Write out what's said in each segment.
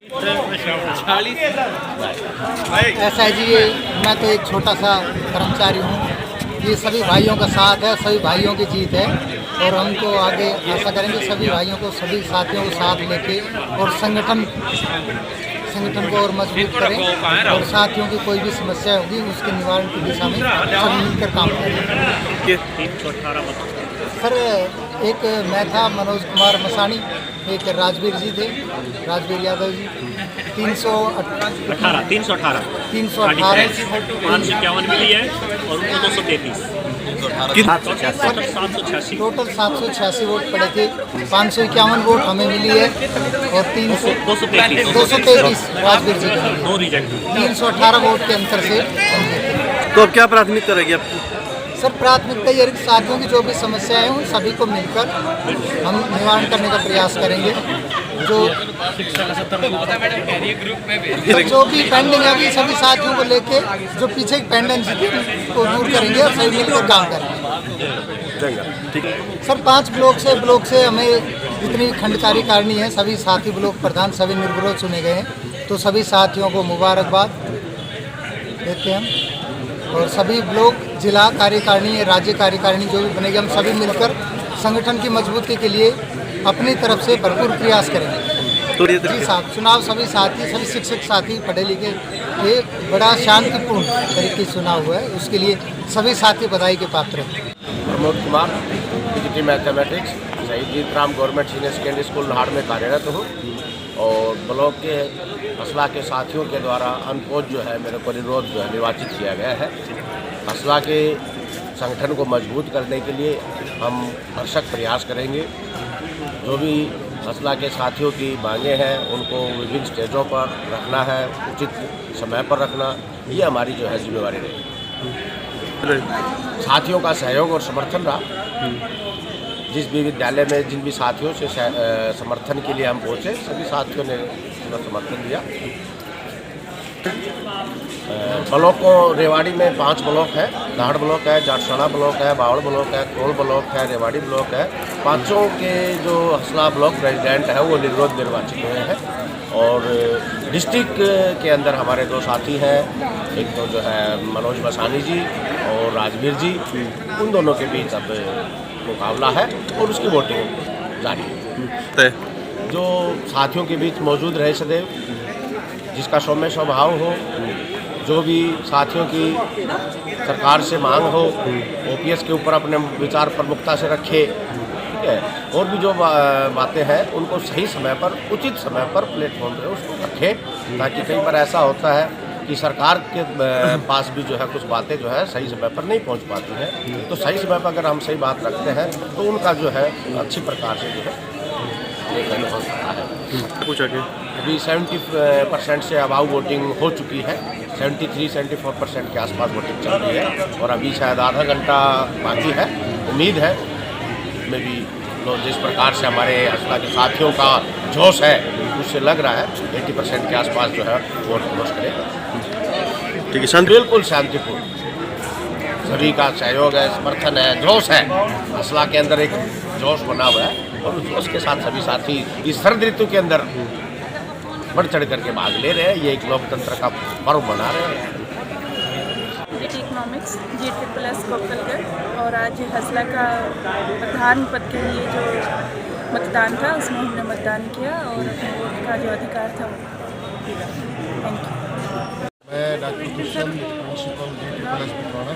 ऐसा है जी, मैं तो एक छोटा सा कर्मचारी हूँ। ये सभी भाइयों का साथ है, सभी भाइयों की जीत है और हम तो आगे आशा करेंगे सभी भाइयों को, सभी साथियों को साथ लेके और संगठन को और मजबूत करें और साथियों की कोई भी समस्या होगी उसके निवारण की दिशा में सब मिलकर काम करें। सर, एक मैं था मनोज कुमार मसानी, एक राजवीर जी थे, राजवीर यादव जी, 318 551 मिली है और उनको 233 टोटल 786 वोट पड़े थे। 551 वोट हमें मिली है और 233 राजवीर जी को मिली है। 318 वोट के अंतर से। तो अब क्या प्राथमिकता रहेगी आपकी? सर, प्राथमिकता ये साथियों की जो भी समस्या है उन सभी को मिलकर हम निवारण करने का प्रयास करेंगे। जो भी पेंडिंग है अभी सभी साथियों को लेके जो पीछे की पेंडेंसी थी उसको दूर करेंगे और सभी मिलकर काम करेंगे। सर, 5 ब्लॉक से हमें जितनी खंड कार्यकारिणी है सभी साथी ब्लॉक प्रधान सभी निर्विरोध चुने गए हैं, तो सभी साथियों को मुबारकबाद देते हैं और सभी ब्लॉक जिला कार्यकारिणी राज्य कार्यकारिणी जो भी बनेगी हम सभी मिलकर संगठन की मजबूती के लिए अपनी तरफ से भरपूर प्रयास करेंगे। जी साहब, चुनाव सभी साथी, सभी शिक्षक साथी पढ़े लिखे ये बड़ा शांतिपूर्ण तरीके से चुनाव हुआ है, उसके लिए सभी साथी बधाई के पात्र हैं। प्रमोद कुमार, पीजीटी मैथमेटिक्स, शहीद Jeetram government senior secondary school Nahar में कार्यरत हूँ और ब्लॉक के हसला के साथियों के द्वारा अनपोज जो है मेरे को निर्विरोध जो है निर्वाचित किया गया है। हसला के संगठन को मजबूत करने के लिए हम भरसक प्रयास करेंगे। जो भी हसला के साथियों की मांगे हैं उनको विभिन्न स्टेजों पर रखना है, उचित समय पर रखना, ये हमारी जो है जिम्मेवारी रहेगी। साथियों का सहयोग और समर्थन रहा। जिस भी विद्यालय में जिन भी साथियों से समर्थन के लिए हम पहुँचे सभी साथियों ने पूरा समर्थन दिया। ब्लॉक को रेवाड़ी में 5 ब्लॉक है, नाहड़ ब्लॉक है, जाटसाना ब्लॉक है, बावड़ ब्लॉक है, कोल ब्लॉक है, रेवाड़ी ब्लॉक है। 5 के जो हसला ब्लॉक प्रेसिडेंट है वो निर्विरोध निर्वाचित हुए हैं और डिस्ट्रिक्ट के अंदर हमारे 2 साथी हैं, एक तो जो है मनोज मसानी जी और राजवीर जी, उन दोनों के बीच अब मुकाबला है और उसकी वोटिंग जारी है। जो साथियों के बीच मौजूद रहे सदैव, जिसका सौम्य स्वभाव हो, जो भी साथियों की सरकार से मांग हो, ओपीएस के ऊपर अपने विचार प्रमुखता से रखे, ठीक है, और भी जो बातें हैं उनको सही समय पर उचित समय पर प्लेटफॉर्म पे उसको रखे, ताकि कई बार ऐसा होता है कि सरकार के पास भी जो है कुछ बातें जो है सही समय पर नहीं पहुंच पाती हैं। तो सही समय पर अगर हम सही बात रखते हैं तो उनका जो है अच्छी प्रकार से जो है लेखन हो सकता है। पूछा कि अभी 70% से अबाव वोटिंग हो चुकी है, 73-74% के आसपास वोटिंग चल रही है और अभी शायद आधा घंटा बाकी है। उम्मीद है में भी लोग जिस प्रकार से हमारे हसला के साथियों का जोश है उससे लग रहा है 80% के आसपास जो है वोट क्लोज करेगा। ठीक है, शांति, बिल्कुल शांतिपूर्ण, सभी का सहयोग है, समर्थन है, जोश है। हसला के अंदर एक जोश बना हुआ है और उस जोश के साथ सभी साथी इस शरद ऋतु के अंदर बढ़ चढ़ करके भाग ले रहे हैं। ये एक लोकतंत्र का पर्व मना रहे हैं। इकोनॉमिक्स GSS कोकलगढ़ और आज हसला का प्रधान पद के लिए जो मतदान था उसमें हमने मतदान किया और अपने वोट का जो अधिकार था वो। Thank you. मैं doctor Dushyant, principal GSS Pithora.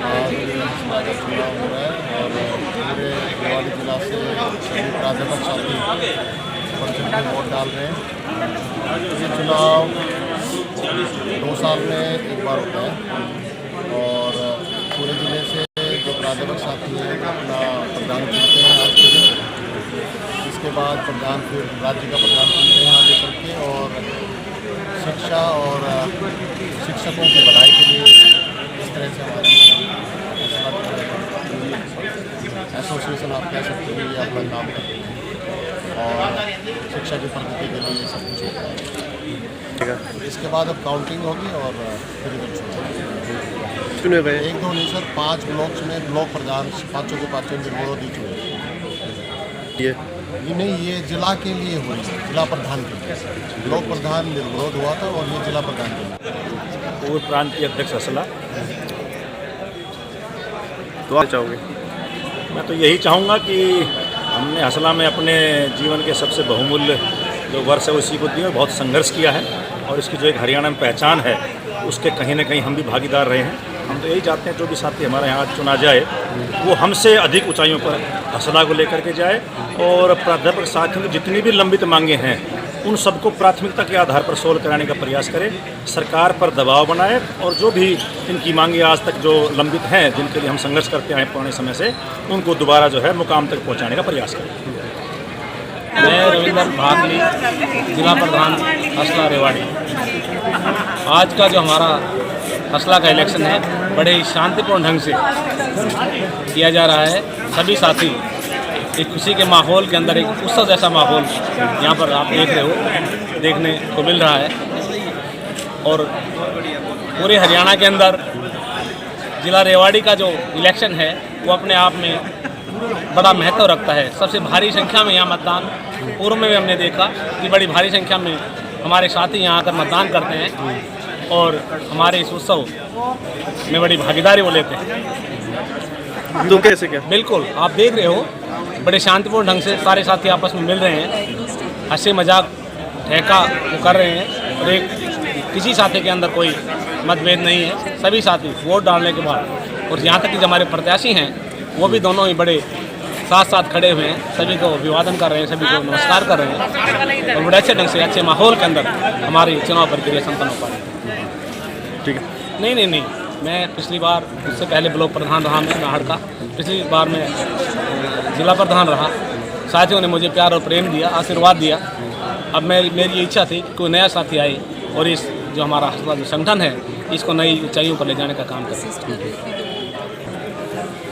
आज हसला का चुनाव हो रहा है और पूरे रेवाड़ी जिला से सभी प्राध्यापक साथी बढ़ वोट डाल रहे हैं। ये चुनाव 2 साल में एक बार होता है और पूरे ज़िले से जो प्राध्यापक साथी हैं अपना प्रधान चुनते हैं आज के दिन। इसके बाद प्रधान फिर राज्य का प्रधान चुनते हैं आगे चल के और शिक्षा और शिक्षकों की भलाई के लिए इस तरह से हमारी एसोसिएशन आप कह सकते हैं ये अपना काम करते हैं और शिक्षा की प्रगति के लिए सब कुछ होता है। इसके बाद अब काउंटिंग होगी और फिर रिजल्ट चुने गए 1-2 नहीं सर, 5 ब्लॉक्स में ब्लॉक प्रधान 5 के 5 निर्विरोध ही चुने। ये नहीं, ये जिला के लिए हुई, जिला प्रधान के लिए। ब्लॉक प्रधान निर्विरोध हुआ था और ये जिला प्रधान के लिए। पूर्व प्रांत के अध्यक्ष हसला। तो आप चाहोगे? मैं तो यही चाहूँगा कि हमने हसला में अपने जीवन के सबसे बहुमूल्य जो वर्ष है उसी को दिए, बहुत संघर्ष किया है और इसकी जो एक हरियाणा में पहचान है उसके कहीं ना कहीं हम भी भागीदार रहे हैं। हम तो यही चाहते हैं जो भी साथी हमारे यहाँ चुना जाए वो हमसे अधिक ऊंचाइयों पर हसला को लेकर के जाए और प्राध्यापक साथियों की जितनी भी लंबित मांगे हैं उन सबको प्राथमिकता के आधार पर सोल्व कराने का प्रयास करें, सरकार पर दबाव बनाए और जो भी इनकी मांगे आज तक जो लंबित हैं, जिनके लिए हम संघर्ष करते आए पुराने समय से, उनको दोबारा जो है मुकाम तक पहुँचाने का प्रयास करें। मैं रविंद्र भागली, जिला प्रधान हसला रेवाड़ी। आज का जो हमारा हसला का इलेक्शन है बड़े ही शांतिपूर्ण ढंग से किया जा रहा है। सभी साथी एक खुशी के माहौल के अंदर, एक उत्सव जैसा माहौल यहाँ पर आप देख रहे हो, देखने को मिल रहा है। और पूरे हरियाणा के अंदर जिला रेवाड़ी का जो इलेक्शन है वो अपने आप में बड़ा महत्व रखता है। सबसे भारी संख्या में यहाँ मतदान, पूर्व में भी हमने देखा कि बड़ी भारी संख्या में हमारे साथी यहाँ आकर मतदान करते हैं और हमारे इस उत्सव में बड़ी भागीदारी वो लेते हैं। तो कैसे क्या? बिल्कुल, आप देख रहे हो बड़े शांतिपूर्ण ढंग से सारे साथी आपस में मिल रहे हैं, हंसी मजाक ठेका वो कर रहे हैं और एक किसी साथी के अंदर कोई मतभेद नहीं है। सभी साथी वोट डालने के बाद और यहाँ तक कि जो हमारे प्रत्याशी हैं वो भी दोनों ही बड़े साथ साथ खड़े हुए हैं, सभी को अभिवादन कर रहे हैं, सभी को नमस्कार कर रहे हैं और बड़े अच्छे ढंग से अच्छे माहौल के अंदर हमारी चुनाव प्रक्रिया संपन्न हो पा रही है। ठीक है। नहीं, मैं पिछली बार, उससे पहले ब्लॉक प्रधान रहा मैं नाहड़ का, पिछली बार मैं जिला प्रधान रहा। साथियों ने मुझे प्यार और प्रेम दिया, आशीर्वाद दिया। अब मेरी इच्छा थी कि कोई नया साथी आए और इस जो हमारा हसला जो संगठन है इसको नई ऊंचाइयों पर ले जाने का काम करें।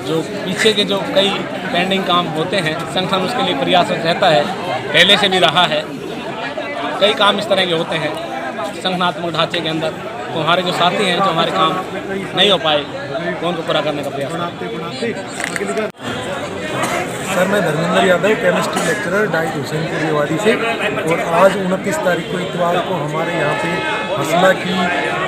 जो पीछे के जो कई पेंडिंग काम होते हैं संगठन उसके लिए प्रयासरत रहता है, पहले से भी रहा है। कई काम इस तरह के होते हैं संगठनात्मक ढांचे के अंदर, तो हमारे जो साथी हैं जो हमारे काम नहीं हो पाए तो उनको पूरा करने का प्रयास करें। सर, मैं Dharmendra Yadav, chemistry lecturer, DIET Husainpur Rewari से। और आज 29 तारीख को इतवार को हमारे यहाँ पे हसला की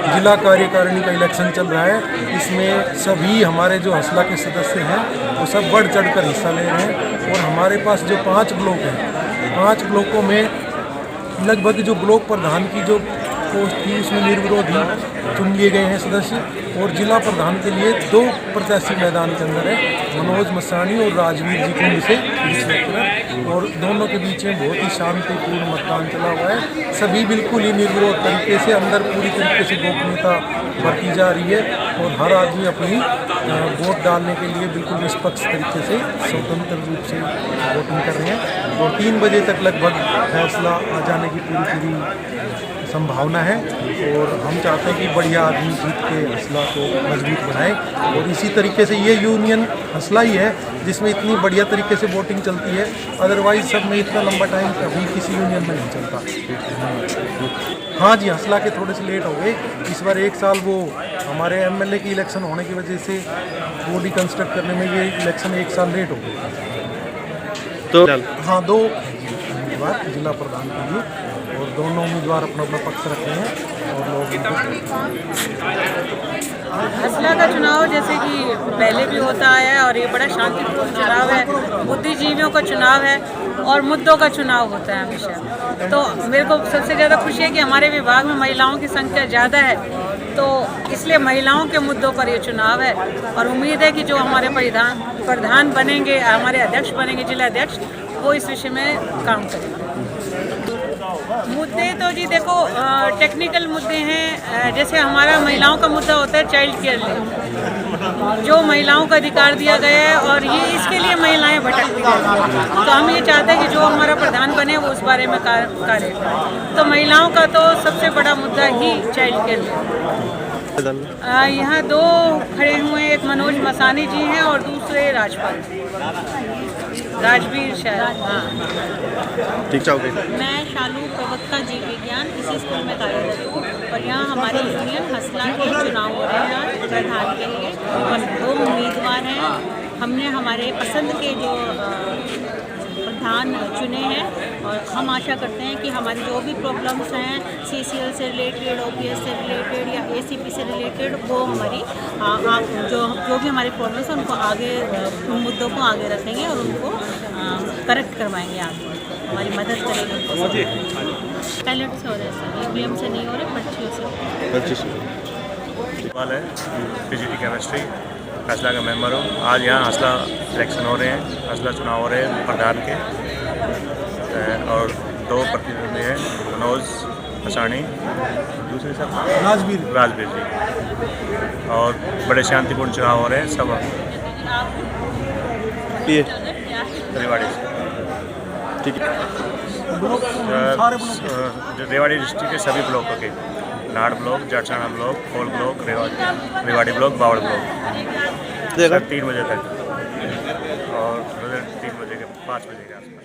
जिला कार्यकारिणी का इलेक्शन चल रहा है। इसमें सभी हमारे जो हसला के सदस्य हैं वो सब बढ़ चढ़कर हिस्सा ले रहे हैं। और हमारे पास जो 5 ब्लॉक हैं, 5 ब्लॉकों में लगभग जो ब्लॉक प्रधान की जो पोस्ट थी उसमें निर्विरोध ही चुन लिए गए हैं सदस्य। और जिला प्रधान के लिए 2 प्रत्याशी मैदान के अंदर है, मनोज मसानी और राजवीर जी कुंड से लेकर, और दोनों के बीच में बहुत ही शांतिपूर्ण मतदान चला हुआ है। सभी बिल्कुल ही निर्विरोध तरीके से अंदर पूरी तरीके से गोपनीयता बरती जा रही है और हर आदमी अपनी वोट डालने के लिए बिल्कुल निष्पक्ष तरीके से स्वतंत्र रूप से वोटिंग कर रहे हैं। और 3 बजे तक लगभग फैसला आ जाने की पूरी संभावना है। और हम चाहते हैं कि बढ़िया आदमी जीत के हसला को मजबूत बनाए। और इसी तरीके से ये यूनियन हसला ही है जिसमें इतनी बढ़िया तरीके से वोटिंग चलती है, अदरवाइज सब में इतना लंबा टाइम कभी किसी यूनियन में नहीं चलता। हाँ जी, हसला के थोड़े से लेट हो गए इस बार। 1 साल वो हमारे एमएलए की इलेक्शन होने की वजह से बॉडी कंस्ट्रक्ट करने में ये इलेक्शन 1 साल लेट हो गया। तो हाँ, 2 उम्मीदवार जिला प्रधान के लिए और दोनों उम्मीदवार अपना अपना पक्ष रख रहे हैं और लोग हसला का चुनाव जैसे कि पहले भी होता आया है और ये बड़ा शांतिपूर्ण चुनाव है, बुद्धिजीवियों का चुनाव है और मुद्दों का चुनाव होता है हमेशा। तो मेरे को सबसे ज़्यादा खुशी है कि हमारे विभाग में महिलाओं की संख्या ज़्यादा है, तो इसलिए महिलाओं के मुद्दों पर ये चुनाव है। और उम्मीद है कि जो हमारे प्रधान बनेंगे, हमारे अध्यक्ष बनेंगे, जिला अध्यक्ष, वो इस विषय में काम करेंगे। मुद्दे तो जी देखो टेक्निकल मुद्दे हैं। जैसे हमारा महिलाओं का मुद्दा होता है चाइल्ड केयर लीव, जो महिलाओं का अधिकार दिया गया है और ये इसके लिए महिलाएं भटकती हैं। तो हम ये चाहते हैं कि जो हमारा प्रधान बने वो उस बारे में कार्य करें। तो महिलाओं का तो सबसे बड़ा मुद्दा ही चाइल्ड केयर लीव। यहाँ 2 खड़े हुए हैं, एक मनोज मसानी जी हैं और दूसरे राजवीर शायद। हाँ, ठीक चाहोगे? मैं शालू प्रवक्ता जीव विज्ञान इसी स्कूल में कार्यरत हूँ और यहाँ हमारी यूनियन हसला के चुनाव हो रहे हैं आज प्रधान के लिए और 2 उम्मीदवार हैं। हमने हमारे पसंद के जो प्रधान चुने हैं और हम आशा करते हैं कि हमारी जो भी प्रॉब्लम्स हैं CCL से रिलेटेड, OPS से रिलेटेड या ACP से रिलेटेड, वो हमारी जो भी हमारी प्रॉब्लम्स हैं उनको आगे, उन मुद्दों को आगे रखेंगे और उनको करेक्ट करवाएंगे, आगे हमारी मदद करेंगे उनको। पैलेट से हो रहे हैं सर, EVM से नहीं हो रहे, पर्चियों से। सवाल है PGT केमिस्ट्री हसला का मेंबर हूँ। आज यहाँ हसला इलेक्शन हो रहे हैं, हसला चुनाव हो रहे हैं प्रधान के, और 2 प्रतिनिधि हैं, मनोज हसानी, दूसरे सब राजवीर जी, और बड़े शांतिपूर्ण चुनाव हो रहे हैं सब रेवाड़ी से। ठीक है। रेवाड़ी डिस्ट्रिक्ट के सभी ब्लॉकों के, नाड़ ब्लॉक, जाटसाना ब्लॉक, खोल ब्लॉक, रेवाड़ी ब्लॉक, बावड़ ब्लॉक, 3 बजे तक और 3 बजे के 5 बजे के आसपास।